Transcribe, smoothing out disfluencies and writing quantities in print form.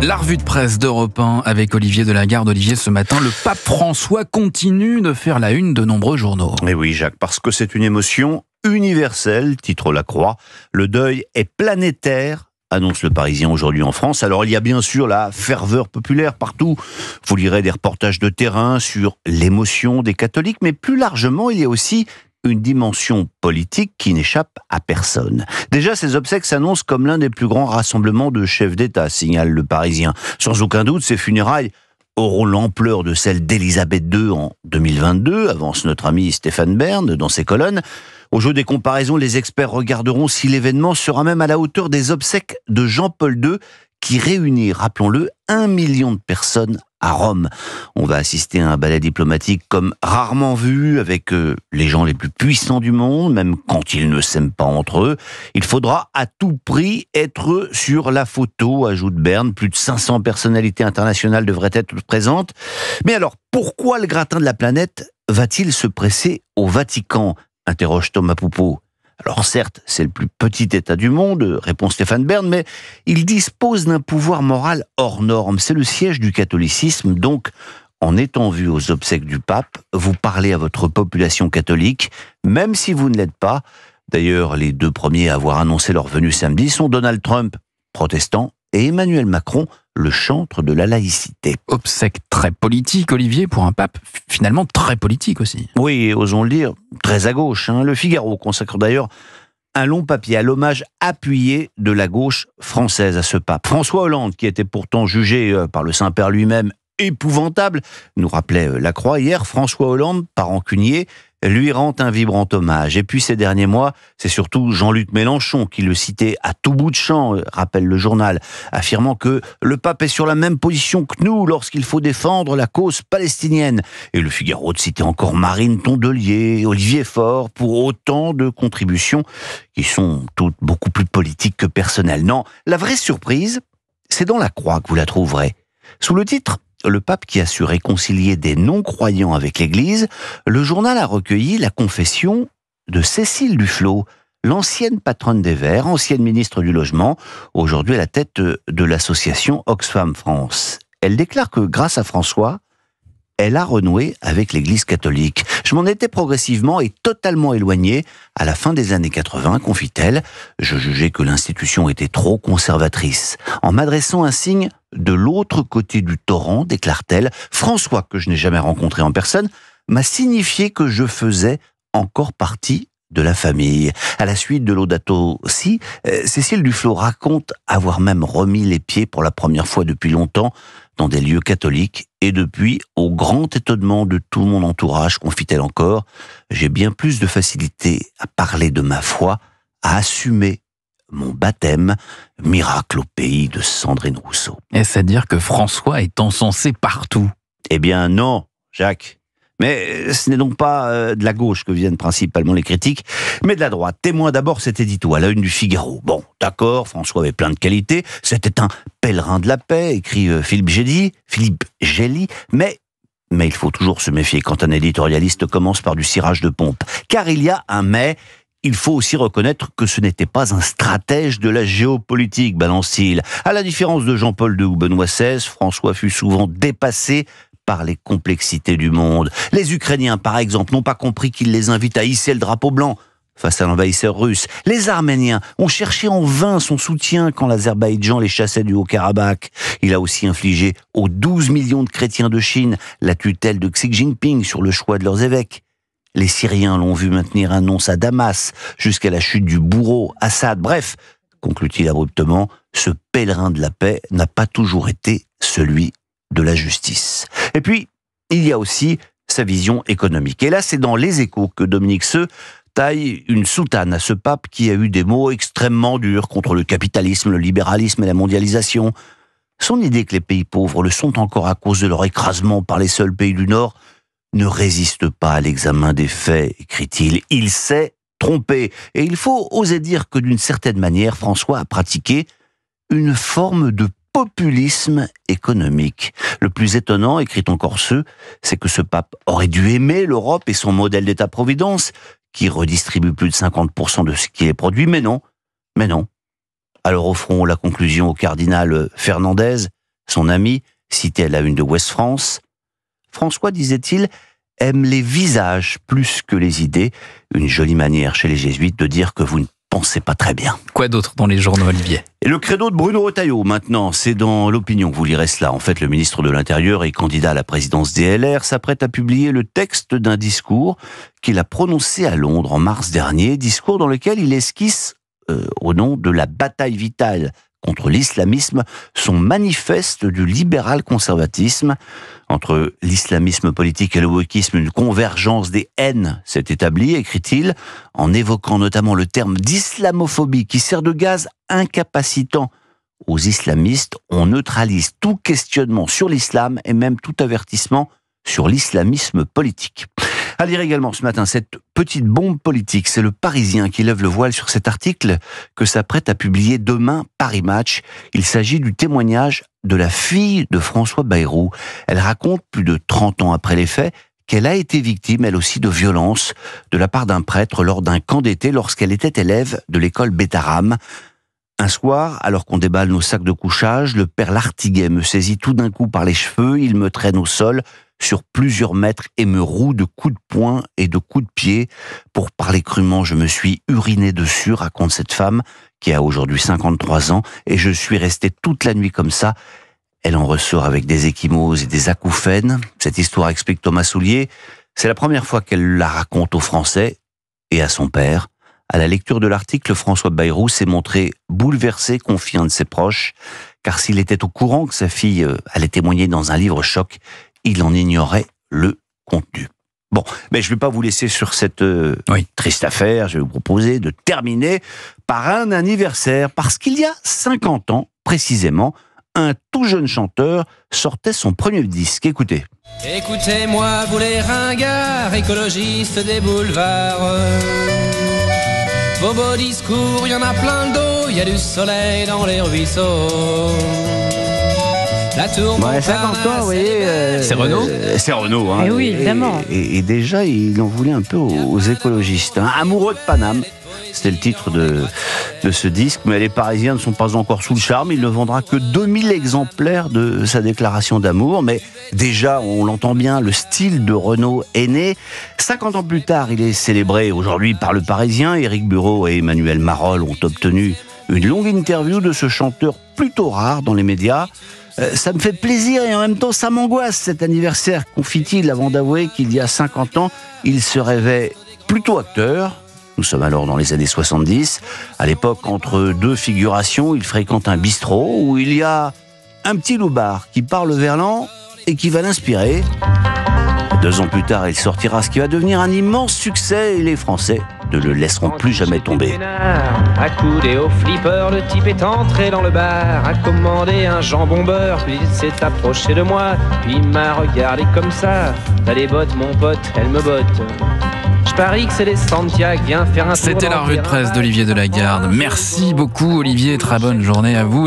La revue de presse d'Europe 1 avec Olivier Delagarde. Olivier, ce matin, le pape François continue de faire la une de nombreux journaux. Mais oui, Jacques, parce que c'est une émotion universelle, titre La Croix. Le deuil est planétaire, annonce Le Parisien aujourd'hui en France. Alors il y a bien sûr la ferveur populaire partout. Vous lirez des reportages de terrain sur l'émotion des catholiques, mais plus largement, il y a aussi une dimension politique qui n'échappe à personne. Déjà, ces obsèques s'annoncent comme l'un des plus grands rassemblements de chefs d'État, signale Le Parisien. Sans aucun doute, ces funérailles auront l'ampleur de celles d'Élisabeth II en 2022, avance notre ami Stéphane Bern dans ses colonnes. Au jeu des comparaisons, les experts regarderont si l'événement sera même à la hauteur des obsèques de Jean-Paul II, qui réunit, rappelons-le, 1 million de personnes à Rome. On va assister à un ballet diplomatique comme rarement vu, avec les gens les plus puissants du monde, même quand ils ne s'aiment pas entre eux. Il faudra à tout prix être sur la photo, ajoute Bern. Plus de 500 personnalités internationales devraient être présentes. Mais alors, pourquoi le gratin de la planète va-t-il se presser au Vatican ? Interroge Thomas Poupeau. Alors certes, c'est le plus petit État du monde, répond Stéphane Bern, mais il dispose d'un pouvoir moral hors norme. C'est le siège du catholicisme, donc en étant vu aux obsèques du pape, vous parlez à votre population catholique, même si vous ne l'êtes pas. D'ailleurs, les deux premiers à avoir annoncé leur venue samedi sont Donald Trump, protestant, et Emmanuel Macron, le chantre de la laïcité. Obsèque très politique, Olivier, pour un pape finalement très politique aussi. Oui, osons le dire, très à gauche. Le Figaro consacre d'ailleurs un long papier à l'hommage appuyé de la gauche française à ce pape. François Hollande, qui était pourtant jugé par le Saint-Père lui-même épouvantable, nous rappelait La Croix hier. François Hollande, par rancunier, lui rend un vibrant hommage. Et puis ces derniers mois, c'est surtout Jean-Luc Mélenchon qui le citait à tout bout de champ, rappelle le journal, affirmant que le pape est sur la même position que nous lorsqu'il faut défendre la cause palestinienne. Et le Figaro de citer encore Marine Tondelier, Olivier Faure, pour autant de contributions qui sont toutes beaucoup plus politiques que personnelles. Non, la vraie surprise, c'est dans La Croix que vous la trouverez. Sous le titre « Le pape qui a su réconcilier des non-croyants avec l'Église », le journal a recueilli la confession de Cécile Duflot, l'ancienne patronne des Verts, ancienne ministre du Logement, aujourd'hui à la tête de l'association Oxfam France. Elle déclare que grâce à François, elle a renoué avec l'Église catholique. Je m'en étais progressivement et totalement éloigné à la fin des années 80, confie-t-elle. Je jugeais que l'institution était trop conservatrice. En m'adressant un signe de l'autre côté du torrent, déclare-t-elle, François, que je n'ai jamais rencontré en personne, m'a signifié que je faisais encore partie de la famille. À la suite de Laudato Si, Cécile Duflot raconte avoir même remis les pieds pour la première fois depuis longtemps dans des lieux catholiques, et depuis, au grand étonnement de tout mon entourage, confie-t-elle encore, j'ai bien plus de facilité à parler de ma foi, à assumer mon baptême, miracle au pays de Sandrine Rousseau. Est-ce à dire que François est encensé partout ? Eh bien non, Jacques. Mais ce n'est donc pas de la gauche que viennent principalement les critiques, mais de la droite. Témoin d'abord cet édito à la une du Figaro. Bon, d'accord, François avait plein de qualités, c'était un pèlerin de la paix, écrit Philippe Gély, mais il faut toujours se méfier quand un éditorialiste commence par du cirage de pompe. Car il y a un mais, il faut aussi reconnaître que ce n'était pas un stratège de la géopolitique, balance-t-il. À la différence de Jean-Paul II ou Benoît XVI, François fut souvent dépassé par les complexités du monde. Les Ukrainiens, par exemple, n'ont pas compris qu'il les invite à hisser le drapeau blanc face à l'envahisseur russe. Les Arméniens ont cherché en vain son soutien quand l'Azerbaïdjan les chassait du Haut-Karabakh. Il a aussi infligé aux 12 millions de chrétiens de Chine la tutelle de Xi Jinping sur le choix de leurs évêques. Les Syriens l'ont vu maintenir un nonce à Damas jusqu'à la chute du bourreau Assad. Bref, conclut-il abruptement, ce pèlerin de la paix n'a pas toujours été celui de la justice. Et puis, il y a aussi sa vision économique. Et là, c'est dans Les Échos que Dominique Seux taille une soutane à ce pape qui a eu des mots extrêmement durs contre le capitalisme, le libéralisme et la mondialisation. Son idée que les pays pauvres le sont encore à cause de leur écrasement par les seuls pays du Nord ne résiste pas à l'examen des faits, écrit-il. Il s'est trompé. Et il faut oser dire que d'une certaine manière, François a pratiqué une forme de populisme économique. Le plus étonnant, écrit encore Seux, c'est que ce pape aurait dû aimer l'Europe et son modèle d'État-providence, qui redistribue plus de 50% de ce qui est produit, mais non. Alors offrons la conclusion au cardinal Fernandez, son ami, cité à la une de Ouest France. François, disait-il, aime les visages plus que les idées. Une jolie manière chez les jésuites de dire que vous ne pensez pas très bien. Quoi d'autre dans les journaux, Olivier? Et le credo de Bruno Retailleau, maintenant, c'est dans l'Opinion que vous lirez cela. En fait, le ministre de l'Intérieur et candidat à la présidence des LR s'apprête à publier le texte d'un discours qu'il a prononcé à Londres en mars dernier, discours dans lequel il esquisse, au nom de la bataille vitale contre l'islamisme, son manifeste du libéral-conservatisme. Entre l'islamisme politique et le wokisme, une convergence des haines s'est établie, écrit-il, en évoquant notamment le terme d'islamophobie qui sert de gaz incapacitant aux islamistes. On neutralise tout questionnement sur l'islam et même tout avertissement sur l'islamisme politique. À lire également ce matin cette petite bombe politique, c'est le Parisien qui lève le voile sur cet article que s'apprête à publier demain Paris Match. Il s'agit du témoignage de la fille de François Bayrou. Elle raconte, plus de 30 ans après les faits, qu'elle a été victime, elle aussi, de violences de la part d'un prêtre lors d'un camp d'été lorsqu'elle était élève de l'école Bétarame. Un soir, alors qu'on déballe nos sacs de couchage, le père Lartiguet me saisit tout d'un coup par les cheveux, il me traîne au sol sur plusieurs mètres et me roue de coups de poing et de coups de pied. Pour parler crûment, je me suis uriné dessus, raconte cette femme qui a aujourd'hui 53 ans, et je suis resté toute la nuit comme ça. Elle en ressort avec des ecchymoses et des acouphènes. Cette histoire, explique Thomas Soulier, c'est la première fois qu'elle la raconte aux Français et à son père. À la lecture de l'article, François Bayrou s'est montré bouleversé, confie un de ses proches, car s'il était au courant que sa fille allait témoigner dans un livre choc, il en ignorait le contenu. Bon, mais je ne vais pas vous laisser sur cette triste affaire. Je vais vous proposer de terminer par un anniversaire, parce qu'il y a 50 ans, précisément, un tout jeune chanteur sortait son premier disque. Écoutez. Écoutez-moi, vous les ringards, écologistes des boulevards. Vos beaux discours, il y en a plein d'eau, il y a du soleil dans les ruisseaux. La tour ouais, 50 ans, vous voyez. C'est Renaud. C'est Renaud. Hein, et oui, évidemment. Et déjà, il en voulait un peu aux écologistes. Hein. Amoureux de Paname, c'était le titre de ce disque. Mais les Parisiens ne sont pas encore sous le charme. Il ne vendra que 2000 exemplaires de sa déclaration d'amour. Mais déjà, on l'entend bien, le style de Renaud est né. 50 ans plus tard, il est célébré aujourd'hui par le Parisien. Éric Bureau et Emmanuel Marolle ont obtenu une longue interview de ce chanteur plutôt rare dans les médias. Ça me fait plaisir et en même temps ça m'angoisse cet anniversaire, confie-t-il avant d'avouer qu'il y a 50 ans, il se rêvait plutôt acteur. Nous sommes alors dans les années 70. À l'époque, entre deux figurations, il fréquente un bistrot où il y a un petit loupard qui parle verlan et qui va l'inspirer. 2 ans plus tard, il sortira ce qui va devenir un immense succès et les Français ne le laisseront plus jamais tomber. Accoudé au flipper, le type est entré dans le bar, a commandé un jambon beurre, puis il s'est approché de moi, puis il m'a regardé comme ça. T'as les bottes, mon pote, elles me bottent. Je parie que c'est les Santiago, viens faire un tour. C'était la revue de presse d'Olivier Delagarde. Merci beaucoup, Olivier, très bonne journée à vous.